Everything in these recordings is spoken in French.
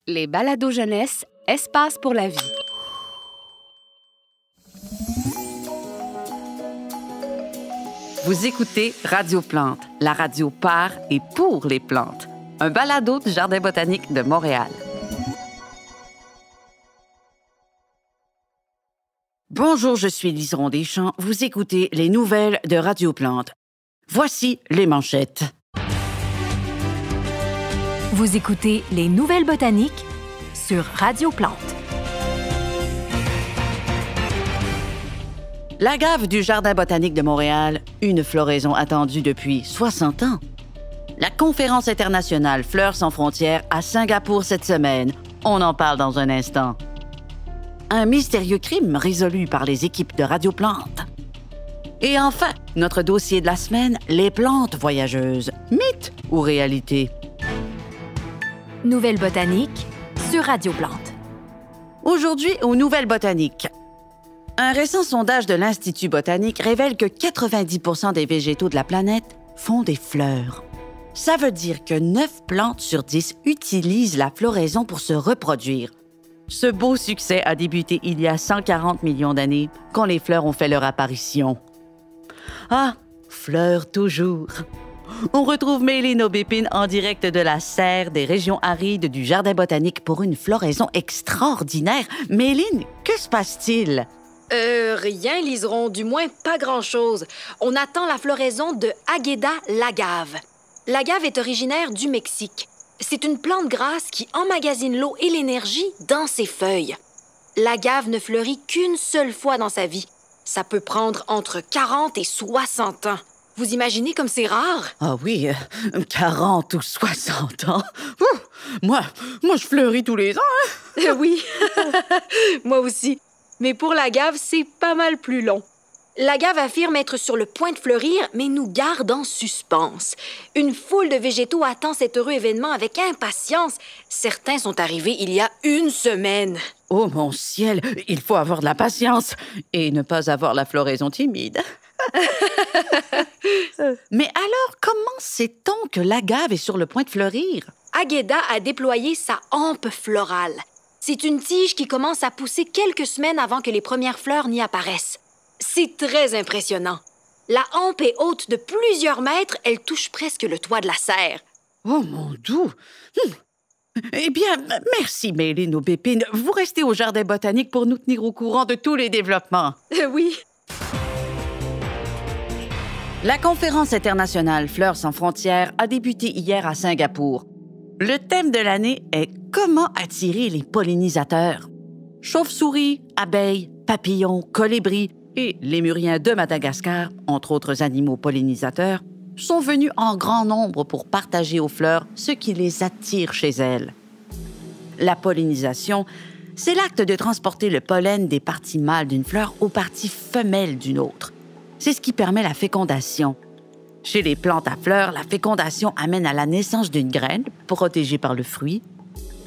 Les balados jeunesse, espace pour la vie. Vous écoutez Radio Plante, la radio par et pour les plantes. Un balado du Jardin botanique de Montréal. Bonjour, je suis Liseron Deschamps. Vous écoutez les nouvelles de Radio Plante. Voici les manchettes. Vous écoutez les nouvelles botaniques sur Radio Plante. L'agave du Jardin botanique de Montréal, une floraison attendue depuis 60 ans. La conférence internationale Fleurs sans frontières à Singapour cette semaine. On en parle dans un instant. Un mystérieux crime résolu par les équipes de Radio Plante. Et enfin, notre dossier de la semaine, les plantes voyageuses. Mythe ou réalité? Nouvelles botaniques sur Radio Plante. Aujourd'hui, aux Nouvelles botaniques. Un récent sondage de l'Institut botanique révèle que 90% des végétaux de la planète font des fleurs. Ça veut dire que 9 plantes sur 10 utilisent la floraison pour se reproduire. Ce beau succès a débuté il y a 140 millions d'années, quand les fleurs ont fait leur apparition. Ah, fleurs toujours! On retrouve Méline Aubépine en direct de la serre des régions arides du Jardin botanique pour une floraison extraordinaire. Méline, que se passe-t-il? Rien, Liseron, du moins pas grand-chose. On attend la floraison de Agueda l'agave. L'agave est originaire du Mexique. C'est une plante grasse qui emmagasine l'eau et l'énergie dans ses feuilles. L'agave ne fleurit qu'une seule fois dans sa vie. Ça peut prendre entre 40 et 60 ans. Vous imaginez comme c'est rare? Ah oui, 40 ou 60 ans. Moi, je fleuris tous les ans. Oui, moi aussi. Mais pour l'agave, c'est pas mal plus long. L'agave affirme être sur le point de fleurir, mais nous garde en suspense. Une foule de végétaux attend cet heureux événement avec impatience. Certains sont arrivés il y a une semaine. Oh mon ciel, il faut avoir de la patience et ne pas avoir la floraison timide. Mais alors, comment sait-on que l'agave est sur le point de fleurir? Agueda a déployé sa hampe florale. C'est une tige qui commence à pousser quelques semaines avant que les premières fleurs n'y apparaissent. C'est très impressionnant. La hampe est haute de plusieurs mètres, elle touche presque le toit de la serre. Oh mon doux! Eh bien, merci Méline Aubépine. Vous restez au Jardin botanique pour nous tenir au courant de tous les développements. Oui. La conférence internationale Fleurs sans frontières a débuté hier à Singapour. Le thème de l'année est « Comment attirer les pollinisateurs ?» Chauves-souris, abeilles, papillons, colibris et lémuriens de Madagascar, entre autres animaux pollinisateurs, sont venus en grand nombre pour partager aux fleurs ce qui les attire chez elles. La pollinisation, c'est l'acte de transporter le pollen des parties mâles d'une fleur aux parties femelles d'une autre. C'est ce qui permet la fécondation. Chez les plantes à fleurs, la fécondation amène à la naissance d'une graine, protégée par le fruit.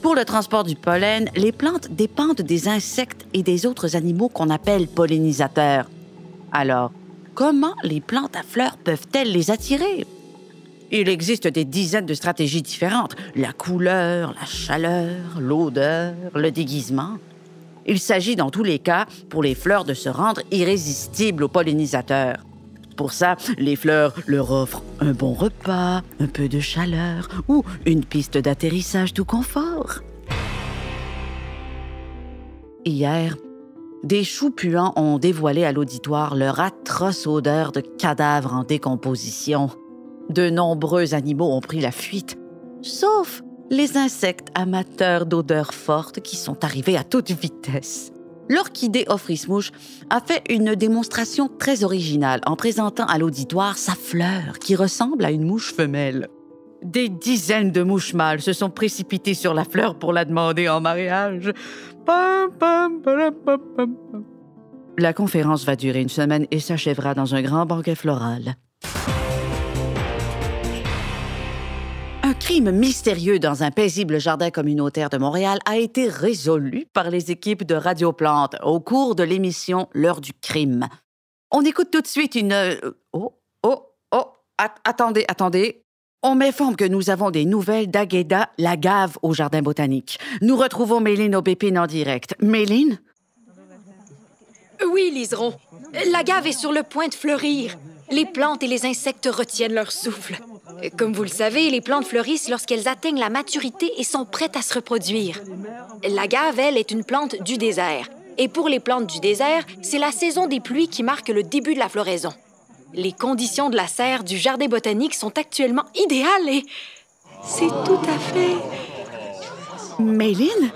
Pour le transport du pollen, les plantes dépendent des insectes et des autres animaux qu'on appelle pollinisateurs. Alors, comment les plantes à fleurs peuvent-elles les attirer? Il existe des dizaines de stratégies différentes. La couleur, la chaleur, l'odeur, le déguisement. Il s'agit dans tous les cas pour les fleurs de se rendre irrésistibles aux pollinisateurs. Pour ça, les fleurs leur offrent un bon repas, un peu de chaleur ou une piste d'atterrissage tout confort. Hier, des choux puants ont dévoilé à l'auditoire leur atroce odeur de cadavres en décomposition. De nombreux animaux ont pris la fuite, sauf les insectes amateurs d'odeurs fortes qui sont arrivés à toute vitesse. L'orchidée Ophrys-mouche a fait une démonstration très originale en présentant à l'auditoire sa fleur qui ressemble à une mouche femelle. Des dizaines de mouches mâles se sont précipitées sur la fleur pour la demander en mariage. Pam, pam, pam, pam, pam. La conférence va durer une semaine et s'achèvera dans un grand banquet floral. Un crime mystérieux dans un paisible jardin communautaire de Montréal a été résolu par les équipes de Radio Plante au cours de l'émission L'heure du crime. On écoute tout de suite une... Attendez. On m'informe que nous avons des nouvelles d'Agueda Lagave au Jardin botanique. Nous retrouvons Méline Aubépine en direct. Méline? Oui, Liseron. L'agave est sur le point de fleurir. Les plantes et les insectes retiennent leur souffle. Comme vous le savez, les plantes fleurissent lorsqu'elles atteignent la maturité et sont prêtes à se reproduire. L'agave, elle, est une plante du désert. Et pour les plantes du désert, c'est la saison des pluies qui marque le début de la floraison. Les conditions de la serre du jardin botanique sont actuellement idéales et c'est tout à fait... Méline?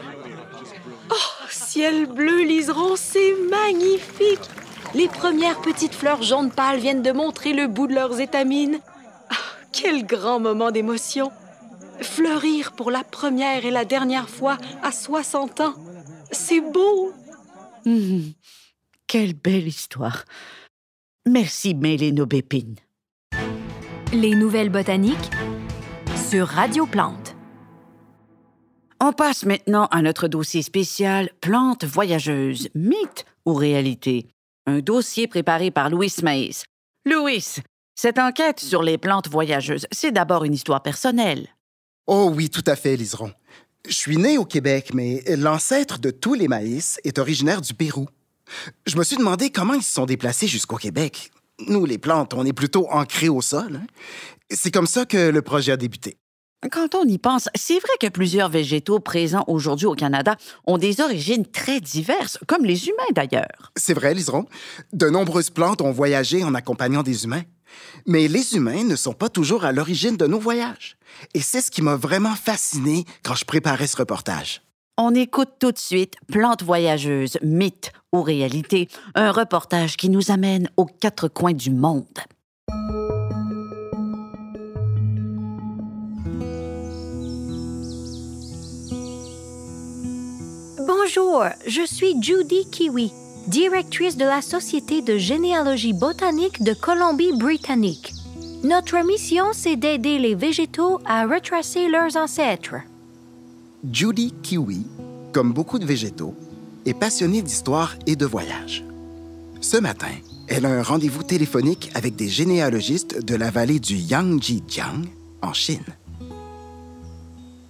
Oh, ciel bleu, Liseron, c'est magnifique! Les premières petites fleurs jaunes pâles viennent de montrer le bout de leurs étamines. Oh, quel grand moment d'émotion! Fleurir pour la première et la dernière fois à 60 ans, c'est beau! Quelle belle histoire! Merci, Méline Aubépine. Les nouvelles botaniques sur Radio Plante. On passe maintenant à notre dossier spécial Plantes voyageuses, mythe ou réalité? Un dossier préparé par Louis Maïs. Louis, cette enquête sur les plantes voyageuses, c'est d'abord une histoire personnelle. Oh oui, tout à fait, Liseron. Je suis né au Québec, mais l'ancêtre de tous les maïs est originaire du Pérou. Je me suis demandé comment ils se sont déplacés jusqu'au Québec. Nous, les plantes, on est plutôt ancrés au sol. Hein? C'est comme ça que le projet a débuté. Quand on y pense, c'est vrai que plusieurs végétaux présents aujourd'hui au Canada ont des origines très diverses, comme les humains d'ailleurs. C'est vrai, Liseron. De nombreuses plantes ont voyagé en accompagnant des humains. Mais les humains ne sont pas toujours à l'origine de nos voyages. Et c'est ce qui m'a vraiment fasciné quand je préparais ce reportage. On écoute tout de suite Plantes voyageuses, mythe ou réalité, un reportage qui nous amène aux quatre coins du monde. Bonjour, je suis Judy Kiwi, directrice de la Société de généalogie botanique de Colombie-Britannique. Notre mission, c'est d'aider les végétaux à retracer leurs ancêtres. Judy Kiwi, comme beaucoup de végétaux, est passionnée d'histoire et de voyage. Ce matin, elle a un rendez-vous téléphonique avec des généalogistes de la vallée du Yangtze-Kiang, en Chine.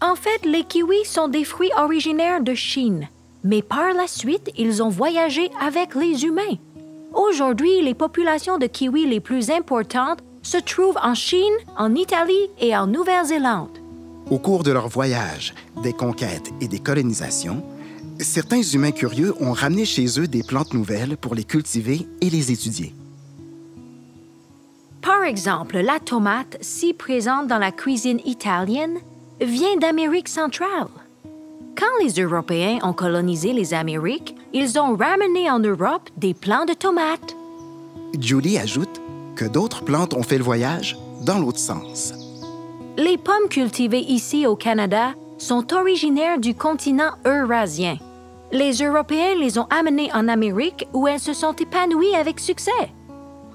En fait, les kiwis sont des fruits originaires de Chine, mais par la suite, ils ont voyagé avec les humains. Aujourd'hui, les populations de kiwis les plus importantes se trouvent en Chine, en Italie et en Nouvelle-Zélande. Au cours de leur voyage, des conquêtes et des colonisations, certains humains curieux ont ramené chez eux des plantes nouvelles pour les cultiver et les étudier. Par exemple, la tomate, si présente dans la cuisine italienne, vient d'Amérique centrale. Quand les Européens ont colonisé les Amériques, ils ont ramené en Europe des plants de tomates. Julie ajoute que d'autres plantes ont fait le voyage dans l'autre sens. Les pommes cultivées ici au Canada sont originaires du continent eurasien. Les Européens les ont amenées en Amérique où elles se sont épanouies avec succès.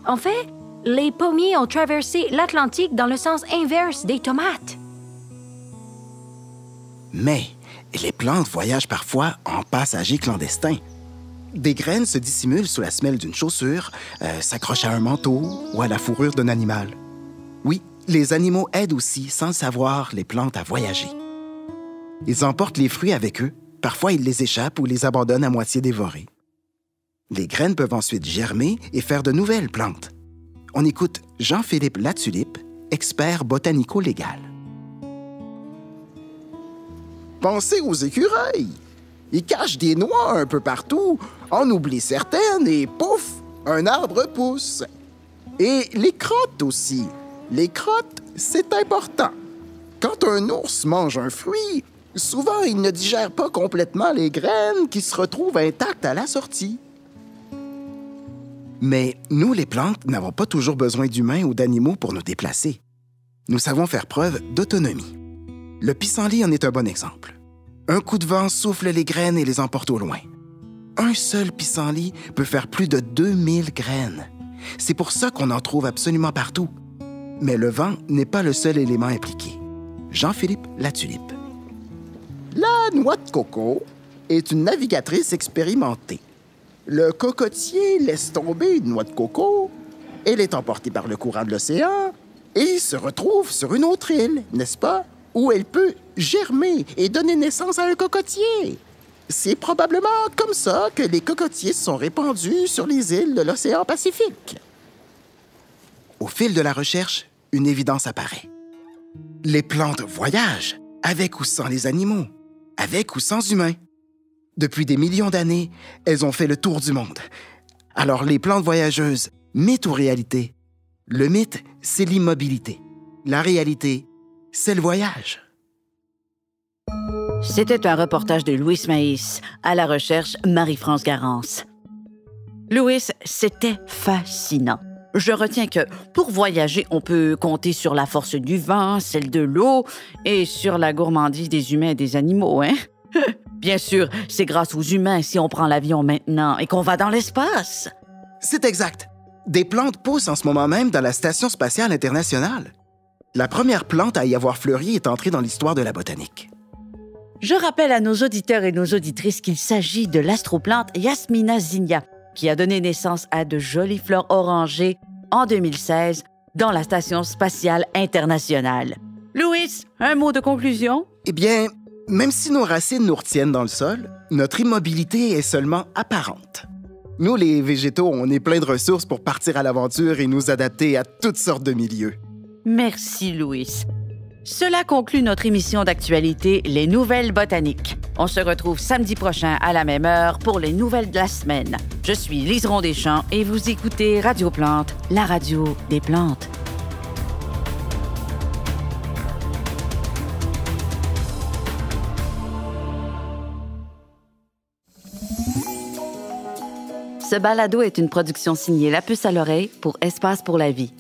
En fait, les pommiers ont traversé l'Atlantique dans le sens inverse des tomates. Mais les plantes voyagent parfois en passagers clandestins. Des graines se dissimulent sous la semelle d'une chaussure, s'accrochent à un manteau ou à la fourrure d'un animal. Oui, les animaux aident aussi, sans le savoir, les plantes à voyager. Ils emportent les fruits avec eux. Parfois, ils les échappent ou les abandonnent à moitié dévorés. Les graines peuvent ensuite germer et faire de nouvelles plantes. On écoute Jean-Philippe Latulippe, expert botanico-légal. Pensez aux écureuils. Ils cachent des noix un peu partout, en oublient certaines et pouf, un arbre pousse. Et les crottes aussi. Les crottes, c'est important. Quand un ours mange un fruit, souvent il ne digère pas complètement les graines qui se retrouvent intactes à la sortie. Mais nous, les plantes, n'avons pas toujours besoin d'humains ou d'animaux pour nous déplacer. Nous savons faire preuve d'autonomie. Le pissenlit en est un bon exemple. Un coup de vent souffle les graines et les emporte au loin. Un seul pissenlit peut faire plus de 2000 graines. C'est pour ça qu'on en trouve absolument partout. Mais le vent n'est pas le seul élément impliqué. Jean-Philippe Latulippe. La noix de coco est une navigatrice expérimentée. Le cocotier laisse tomber une noix de coco, elle est emportée par le courant de l'océan et se retrouve sur une autre île, n'est-ce pas? Où elle peut germer et donner naissance à un cocotier. C'est probablement comme ça que les cocotiers se sont répandus sur les îles de l'océan Pacifique. Au fil de la recherche, une évidence apparaît. Les plantes voyagent, avec ou sans les animaux, avec ou sans humains. Depuis des millions d'années, elles ont fait le tour du monde. Alors les plantes voyageuses, mythe ou réalité? Le mythe, c'est l'immobilité. La réalité, c'est le voyage. C'était un reportage de Louis Maïs, à la recherche Marie-France Garance. Louis, c'était fascinant. Je retiens que pour voyager, on peut compter sur la force du vent, celle de l'eau et sur la gourmandise des humains et des animaux, hein? Bien sûr, c'est grâce aux humains si on prend l'avion maintenant et qu'on va dans l'espace. C'est exact. Des plantes poussent en ce moment même dans la Station spatiale internationale. La première plante à y avoir fleuri est entrée dans l'histoire de la botanique. Je rappelle à nos auditeurs et nos auditrices qu'il s'agit de l'astroplante Yasmina zinnia, qui a donné naissance à de jolies fleurs orangées en 2016 dans la Station spatiale internationale. Louis, un mot de conclusion? Eh bien, même si nos racines nous retiennent dans le sol, notre immobilité est seulement apparente. Nous, les végétaux, on est plein de ressources pour partir à l'aventure et nous adapter à toutes sortes de milieux. Merci, Louis. Cela conclut notre émission d'actualité Les Nouvelles botaniques. On se retrouve samedi prochain à la même heure pour les nouvelles de la semaine. Je suis Liseron Deschamps et vous écoutez Radio Plante, la radio des plantes. Ce balado est une production signée La Puce à l'oreille pour Espace pour la vie.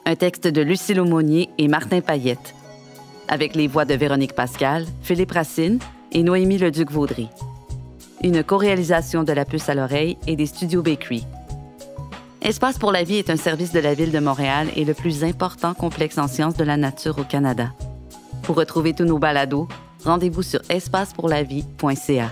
Un texte de Lucille Aumonier et Martin Payette, avec les voix de Véronique Pascal, Philippe Racine et Noémie Leduc-Vaudry. Une co-réalisation de La Puce à l'oreille et des Studios Bakery. Espace pour la vie est un service de la Ville de Montréal et le plus important complexe en sciences de la nature au Canada. Pour retrouver tous nos balados, rendez-vous sur espacepourlavie.ca.